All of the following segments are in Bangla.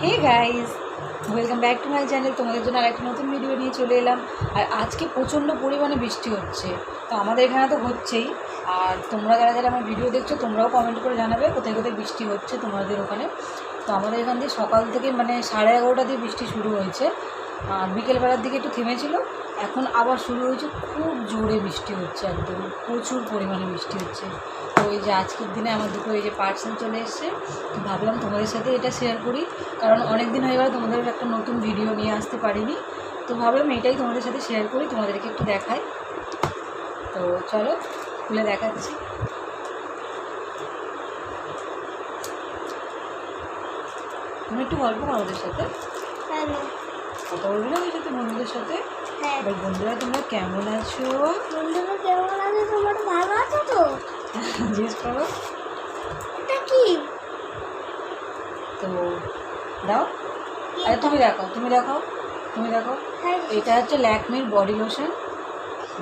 Hey guys, welcome back to my channel. তোমাদের জন্য আর একটা নতুন ভিডিও নিয়ে চলে এলাম। আর আজকে প্রচণ্ড পরিমাণে বৃষ্টি হচ্ছে, তো আমাদের এখানে তো হচ্ছেই। আর তোমরা যারা যারা আমার ভিডিও দেখছো তোমরাও কমেন্ট করে জানাবে কোথায় কোথায় বৃষ্টি হচ্ছে তোমাদের ওখানে। তো আমাদের এখান দিয়ে সকাল থেকে মানে 11:30 দিয়ে বৃষ্টি শুরু হয়েছে, আর বিকেলবেলার দিকে একটু থেমেছিল, এখন আবার শুরু হয়েছে। খুব জোরে বৃষ্টি হচ্ছে, একদম প্রচুর পরিমাণে বৃষ্টি হচ্ছে। তো এই যে আজকের দিনে আমার দুটো এই যে পার্সেল চলে এসছে, তো ভাবলাম তোমাদের সাথে এটা শেয়ার করি, কারণ অনেক দিন হয়ে গেল তোমাদের একটা নতুন ভিডিও নিয়ে আসতে পারিনি। তো ভাবলাম এটাই তোমাদের সাথে শেয়ার করি, তোমাদেরকে একটু দেখাই। তো চলো খুলে দেখাচ্ছি। তুমি একটু গল্প করো ওদের সাথে, কথা বলবি না ওদের সাথে, বন্ধুদের সাথে। এবার বন্ধুরা তোমরা কেমন আছো? বন্ধুরা কেমন আছে? তোমরা ভালো আছো তো? জিজ্ঞেস করো। এটা কি? তো দাও, আরে তুমি দেখাও, তুমি দেখাও, তুমি দেখাও। এটা হচ্ছে ল্যাকমির বডি লোশন,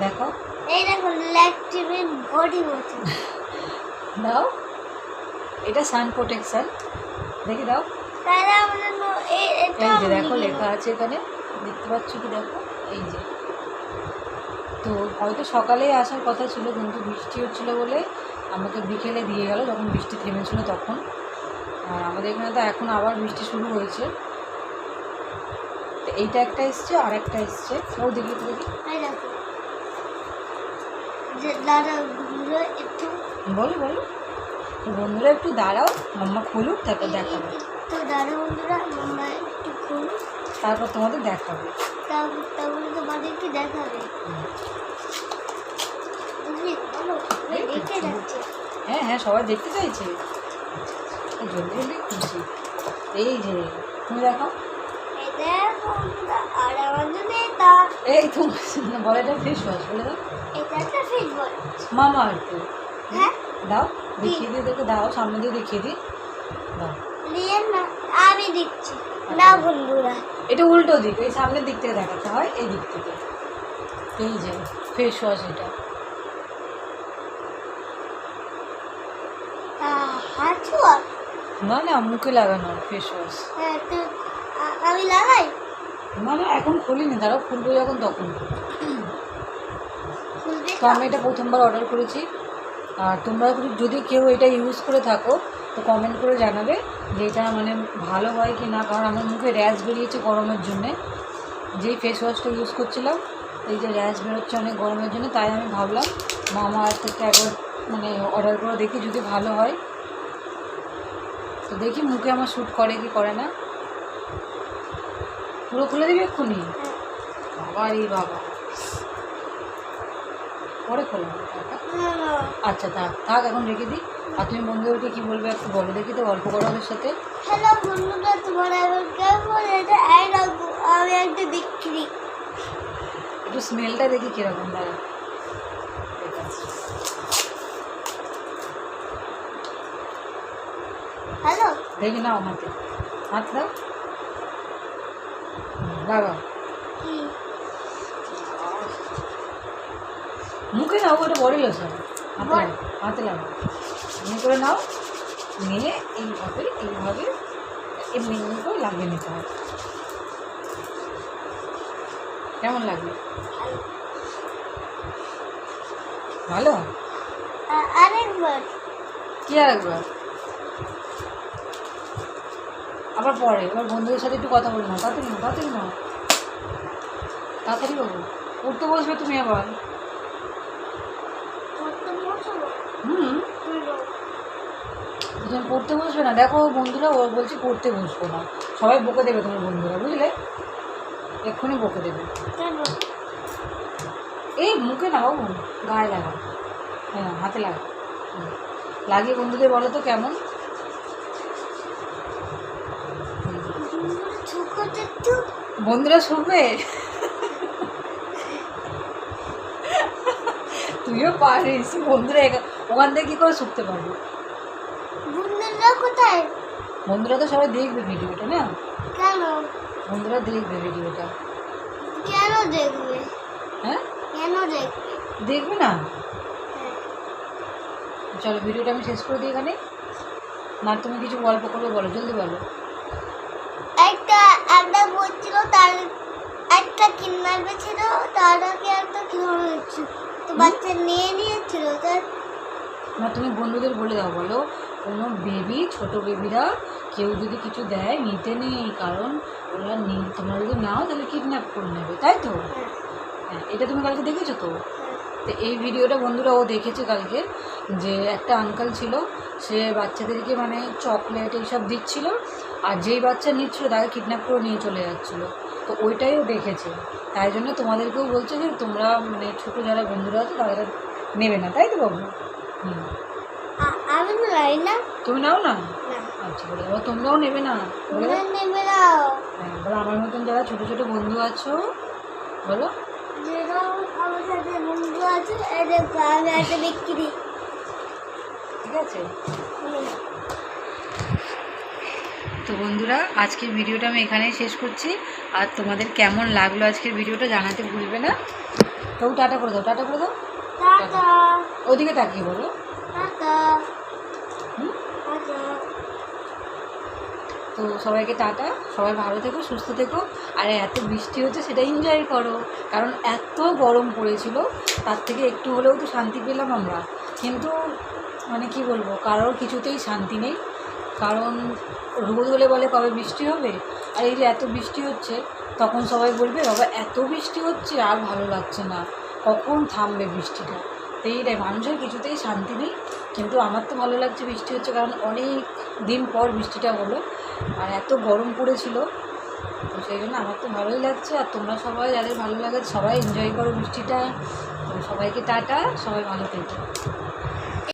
দেখো। এই দেখো, ল্যাকমির বডি লোশন। দাও, এটা সান প্রোটেকশন, দেখি দাও। তাহলে আমরা এটা এই যে দেখো লেখা আছে এখানে, দেখতে পাচ্ছ কি? দেখো এই যে। তো হয়তো সকালেই আসার কথা ছিল, কিন্তু বৃষ্টি হচ্ছিলো বলে আমাকে বিকেলে দিয়ে গেল, যখন বৃষ্টি থেমেছিল তখন। আর আমাদের এখানে তো এখন আবার বৃষ্টি শুরু হয়েছে। তো এইটা একটা এসছে, আর একটা এসছে, ও দেখি তো দেখি। এই দেখো, যে দাদা বন্ধুরা একটু বলো বলো। তো বন্ধুরা একটু দাঁড়াও, মাম্মা খুলুক, তারপর দেখাবে। তো দাদা বন্ধুরা আমরা একটু খুলুন, তারপর তোমাদের দেখাবে। তারপরে তোমাদেরকে দেখাবে। বুঝলি? বলো, দেখে যাচ্ছে। হ্যাঁ হ্যাঁ, সবাই দেখতে চাইছে, জলদি জলদি খুলছি। এই যে তুমি দেখো, এই দেখো বন্ধুরা, আর আমার জন্য এটা, এই তো বলে এটা ফেস ওয়াশ, বলে দাও। এটা একটা ফেস ওয়াশ। মামা আর কি। হ্যাঁ, দাও, দেখিয়ে দিয়ে দেখো, দাও সামনে দিয়ে দেখিয়ে দিই, দাও। নিয়ে না, আমি দিচ্ছি না বন্ধুরা। এটা উল্টো দিক, এই সামনের দিক থেকে দেখাতে হয়, এই দিক থেকে। এই যে ফেস ওয়াশ, এটা হাত ছোঁয়া? না না, মুখে লাগানো ফেস ওয়াশ। হ্যাঁ, তো আমি লাগাই? না না, এখন খুলিনি, দাঁড়াও, খুলবো যখন তখন। খুলবে তো আমি এটা প্রথমবার অর্ডার করেছি। আর তোমরা যদি কেউ এটা ইউজ করে থাকো তো কমেন্ট করে জানাবে যে এটা মানে ভালো হয় কি না, কারণ আমার মুখে র্যাশ বেরিয়েছে গরমের জন্যে। যেই ফেস ওয়াশটা ইউজ করছিলাম, এই যে র্যাশ বেরোচ্ছে অনেক গরমের জন্য, তাই আমি ভাবলাম মামা আর্থ থেকে একবার মানে অর্ডার করে দেখি যদি ভালো হয়। তো দেখি মুখে আমার শ্যুট করে কি করে না। পুরো খুলে দিবি এক্ষুনি? বাবা রে বাবা, পরে খোলা হবে টাকা। আচ্ছা থাক থাক, এখন রেখে দিই। আর তুমি বন্ধুদেরকে কী বলবে একটু বলো দেখি, তো গল্প করো ওদের সাথে। হ্যালো বন্ধুরা, তোমরা এবার কেমন? এটা এই দেখো, আমি একটা বিক্রি। একটু স্মেলটা দেখি কীরকম, দাঁড়া। হ্যালো, দেখি নাও, হাতে হাত দাও, লাগাও কি? মুখে নাও, ওটা বডি লোশন। হাতে লাগাও, হাতে লাগাও, এমনি করে নাও, নিয়ে এইভাবে এইভাবে এমনি এমনি করে লাগিয়ে নিতে হয়। কেমন লাগবে? ভালো? আরেকবার। কী আর একবার? আবার পরে, এবার বন্ধুদের সাথে একটু কথা বলি না, তাড়াতাড়ি না, তাড়াতাড়ি না, তাড়াতাড়ি বাবু, পড়তে বসবে তুমি আবার। করতে বসবো? হুম, তুমি পড়তে বসবে না, দেখো বন্ধুরা ও বলছে পড়তে বসবো না, সবাই বকে দেবে তোমার বন্ধুরা, বুঝলে? এক্ষুনি বকে দেবে। কেন? এই মুখে না বাবু, গায়ে লাগাও, হ্যাঁ হাতে লাগাও। লাগিয়ে বন্ধুদের বলো তো কেমন। বন্ধুরা শুনবে? তুইও পারিস, বন্ধুরা ওখান থেকে কী করে শুকতে পারবি? বন্ধুরা কোথায়? বন্ধুরা তো সবাই দেখবে ভিডিওটা না। কেন? বন্ধুরা দেখবে ভিডিওটা। কেন দেখবে? হ্যাঁ, কেন দেখবে? দেখবে না? চলো ভিডিওটা আমি শেষ করে দিই এখানে। না তুমি কিছু গল্প করবে, বলো, জলদি বলো। একটা বলছিল তার একটা কিডন্যাপ ছিল, তার আগে একটা কিডন্যাপ হয়েছিল, তো বাচ্চা নিয়ে নিয়েছিল তার। না তুমি বন্ধুদের বলে দাও, বলো কোনো বেবি, ছোট বেবিরা কেউ যদি কিছু দেয় নিতে নেই, কারণ ওরা তোমরা যদি নাও তাহলে কিডন্যাপ করে নেবে, তাই তো? হ্যাঁ, এটা তুমি কালকে দেখেছো তো? তো এই ভিডিওটা বন্ধুরা ও দেখেছে কালকে, যে একটা আঙ্কেল ছিল, সে বাচ্চাদেরকে মানে চকলেট এইসব দিচ্ছিল, আর যেই বাচ্চা নিচ্ছিল তাকে কিডন্যাপ করে নিয়ে চলে যাচ্ছিলো। তো ওইটাই ও দেখেছে, তাই জন্য তোমাদেরকেও বলছে যে তোমরা মানে ছোটো যারা বন্ধুরা আছে তাদের নেবে না, তাই তো বাবু? হুম, আমি তো জানি না। তুমি নাও না? না, আচ্ছা, বলে দাও তোমরাও নেবে না, বলে দাও। তোমরা নেবে না। হ্যাঁ, বলো আমার মতন যারা ছোটো ছোটো বন্ধু আছো, বলো। যেরকম আমার সাথে বন্ধু আছে, এটা আমি একটা বিক্রি। ঠিক আছে। তো বন্ধুরা, আজকের ভিডিওটা আমি এখানেই শেষ করছি। আর তোমাদের কেমন লাগলো আজকের ভিডিওটা জানাতে ভুলবে না। তো টাটা করে দাও, টাটা করে দাও। টাটা। ওদিকে তাকিয়ে বলো। টাটা। হুম, টাটা। তো সবাইকে টাটা, সবাই ভালো থেকো, সুস্থ থেকো। আর এত বৃষ্টি হচ্ছে সেটা এনজয় করো, কারণ এত গরম পড়েছিল, তার থেকে একটু হলেও তো শান্তি পেলাম আমরা। কিন্তু মানে কি বলবো, কারোর কিছুতেই শান্তি নেই, কারণ রোদ হলে বলে কবে বৃষ্টি হবে, আর এই যে এত বৃষ্টি হচ্ছে, তখন সবাই বলবে বাবা এত বৃষ্টি হচ্ছে আর ভালো লাগছে না, কখন থামবে বৃষ্টিটা। তো এইটাই, মানুষের কিছুতেই শান্তি নেই। কিন্তু আমার তো ভালো লাগছে বৃষ্টি হচ্ছে, কারণ অনেক দিন পর বৃষ্টিটা হলো, আর এত গরম পড়েছিল, তো সেই জন্য আমার তো ভালোই লাগছে। আর তোমরা সবাই যাদের ভালো লাগে সবাই এনজয় করো বৃষ্টিটা। তো সবাইকে টাটা, সবাই ভালো থেকো।